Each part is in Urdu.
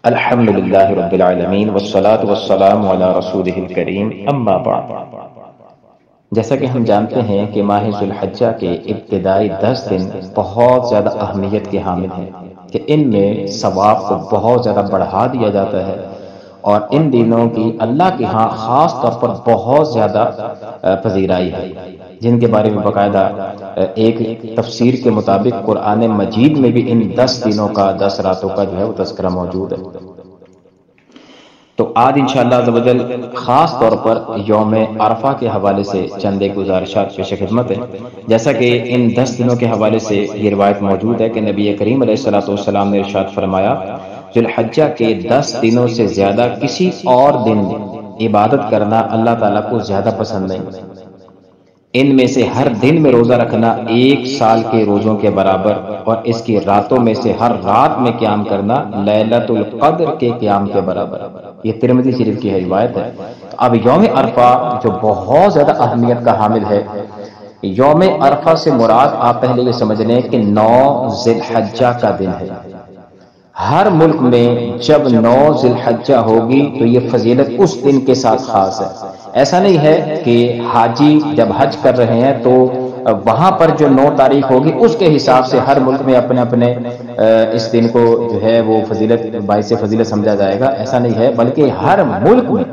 الحمد للہ رب العالمین والصلاة والسلام علی رسولہ الکریم اما بعد۔ جیسا کہ ہم جانتے ہیں کہ ماہ ذو الحجہ کے ابتدائی 10 دن بہت زیادہ اہمیت کے حامل ہیں کہ ان میں ثواب کو بہت زیادہ بڑھا دیا جاتا ہے، اور ان دنوں کی اللہ کے ہاں خاص طور پر بہت زیادہ پذیرائی ہے، جن کے بارے میں باقاعدہ ایک تفسیر کے مطابق قرآن مجید میں بھی ان 10 دنوں کا 10 راتوں کا جو ہے وہ تذکرہ موجود ہے۔ تو آج انشاءاللہ عز و جل خاص طور پر یوم عرفہ کے حوالے سے چند ایک گزارشات پیش خدمت ہے۔ جیسا کہ ان 10 دنوں کے حوالے سے یہ روایت موجود ہے کہ نبی کریم علیہ السلام نے ارشاد فرمایا، ذو الحجہ کے 10 دنوں سے زیادہ کسی اور دن عبادت کرنا اللہ تعالیٰ کو زیادہ پسند نہیں۔ ان میں سے ہر دن میں روزہ رکھنا 1 سال کے روزوں کے برابر، اور اس کی راتوں میں سے ہر رات میں قیام کرنا لیلۃ القدر کے قیام کے برابر۔ یہ ترمذی شریف کی روایت ہے۔ اب یوم عرفہ جو بہت زیادہ اہمیت کا حامل ہے، یوم عرفہ سے مراد آپ پہلے یہ سمجھ لیں کہ 9 ذی الحجہ کا دن ہے۔ ہر ملک میں جب 9 ذی الحجہ ہوگی تو یہ فضیلت اس دن کے ساتھ خاص ہے۔ ایسا نہیں ہے کہ حاجی جب حج کر رہے ہیں تو وہاں پر جو 9 تاریخ ہوگی اس کے حساب سے ہر ملک میں اپنے اپنے اس دن کو جو ہے وہ فضیلت باعث فضیلت سمجھا جائے گا، ایسا نہیں ہے، بلکہ ہر ملک میں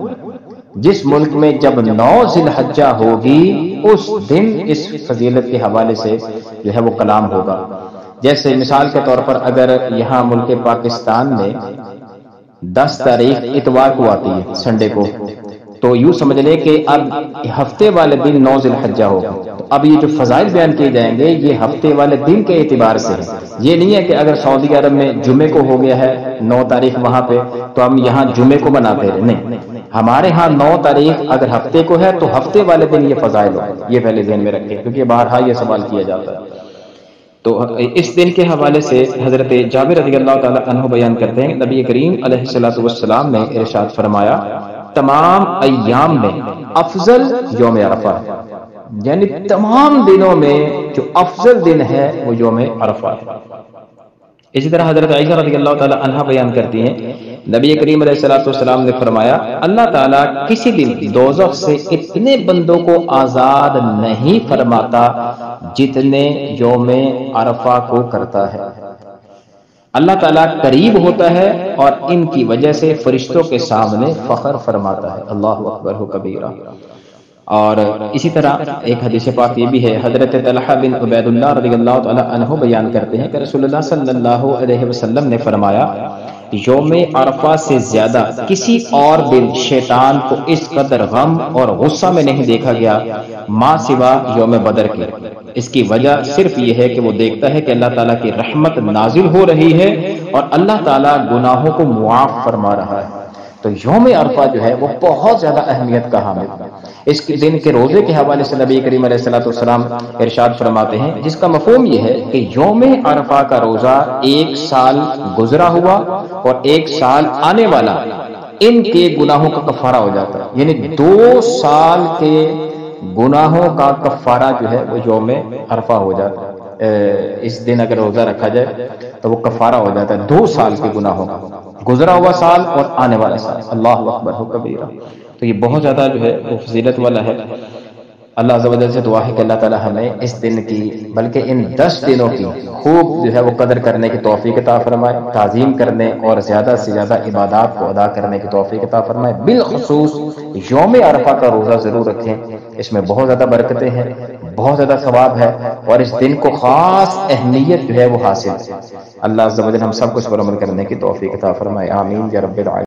جس ملک میں جب 9 ذی الحجہ ہوگی اس دن اس فضیلت کے حوالے سے جو ہے وہ کلام ہوگا۔ جیسے مثال کے طور پر اگر یہاں ملک پاکستان میں 10 تاریخ اتوار کو آتی ہے، سنڈے کو، تو یوں سمجھ لیں کہ اب ہفتے والے دن 9 ذی الحجہ ہوگا۔ تو اب یہ جو فضائل بیان کیے جائیں گے یہ ہفتے والے دن کے اعتبار سے ہے۔ یہ نہیں ہے کہ اگر سعودی عرب میں جمعے کو ہو گیا ہے 9 تاریخ وہاں پہ تو ہم یہاں جمعے کو مناتے ہیں، نہیں، ہمارے ہاں 9 تاریخ اگر ہفتے کو ہے تو ہفتے والے دن یہ فضائل ہو، یہ پہلے ذہن میں رکھیں، کیونکہ بارہا یہ سوال کیا جاتا ہے۔ تو اس دن کے حوالے سے حضرت جابر رضی اللہ تعالی عنہ بیان کرتے ہیں، نبی کریم علیہ السلام نے ارشاد فرمایا، تمام ایام میں افضل یوم عرفہ ہے، یعنی تمام دنوں میں جو افضل دن ہے وہ یوم عرفہ ہے۔ اسی طرح حضرت عائشہ رضی اللہ تعالی عنہا بیان کرتی ہیں، نبی کریم علیہ السلام نے فرمایا، اللہ تعالیٰ کسی دن دوزخ سے اتنے بندوں کو آزاد نہیں فرماتا جتنے یوم عرفہ کو کرتا ہے۔ اللہ تعالیٰ قریب ہوتا ہے اور ان کی وجہ سے فرشتوں کے سامنے فخر فرماتا ہے، اللہ اکبر ہو کبیرہ۔ اور اسی طرح ایک حدیث پاک یہ بھی ہے، حضرت طلحہ بن عبید اللہ رضی اللہ تعالی عنہ بیان کرتے ہیں کہ رسول اللہ صلی اللہ علیہ وسلم نے فرمایا، یوم عرفہ سے زیادہ کسی اور دن شیطان کو اس قدر غم اور غصہ میں نہیں دیکھا گیا ماں سوا یوم بدر کے۔ اس کی وجہ صرف یہ ہے کہ وہ دیکھتا ہے کہ اللہ تعالیٰ کی رحمت نازل ہو رہی ہے اور اللہ تعالیٰ گناہوں کو معاف فرما رہا ہے۔ تو یوم عرفہ جو ہے وہ بہت زیادہ اہمیت کا حامل ہے۔ اس دن کے روزے کے حوالے سے نبی کریم علیہ السلام ارشاد فرماتے ہیں، جس کا مفہوم یہ ہے کہ یوم عرفہ کا روزہ 1 سال گزرا ہوا اور 1 سال آنے والا ان کے گناہوں کا کفارہ ہو جاتا ہے، یعنی 2 سال کے گناہوں کا کفارہ جو ہے وہ یوم عرفہ ہو جاتا ہے۔ اس دن اگر روزہ رکھا جائے تو وہ کفارہ ہو جاتا ہے 2 سال کے گناہوں کا، گزرا ہوا سال اور آنے والا سال، اللہ اکبر ہو کبیرہ۔ تو یہ بہت زیادہ جو ہے وہ فضیلت والا ہے۔ اللہ عز و جل سے دعا ہے کہ اللہ تعالی ہمیں اس دن کی بلکہ ان 10 دنوں کی خوب جو ہے وہ قدر کرنے کی توفیق عطا فرمائے، تعظیم کرنے اور زیادہ سے زیادہ عبادات کو ادا کرنے کی توفیق عطا فرمائے۔ بالخصوص یوم عرفہ کا روزہ ضرور رکھیں، اس میں بہت زیادہ برکتیں ہیں، بہت زیادہ ثواب ہے، اور اس دن کو خاص اہمیت جو ہے وہ حاصل ہے۔ اللہ عز و جل ہم سب کو اس پر عمل کرنے کی توفیق عطا فرمائے، آمین یا رب العالمین۔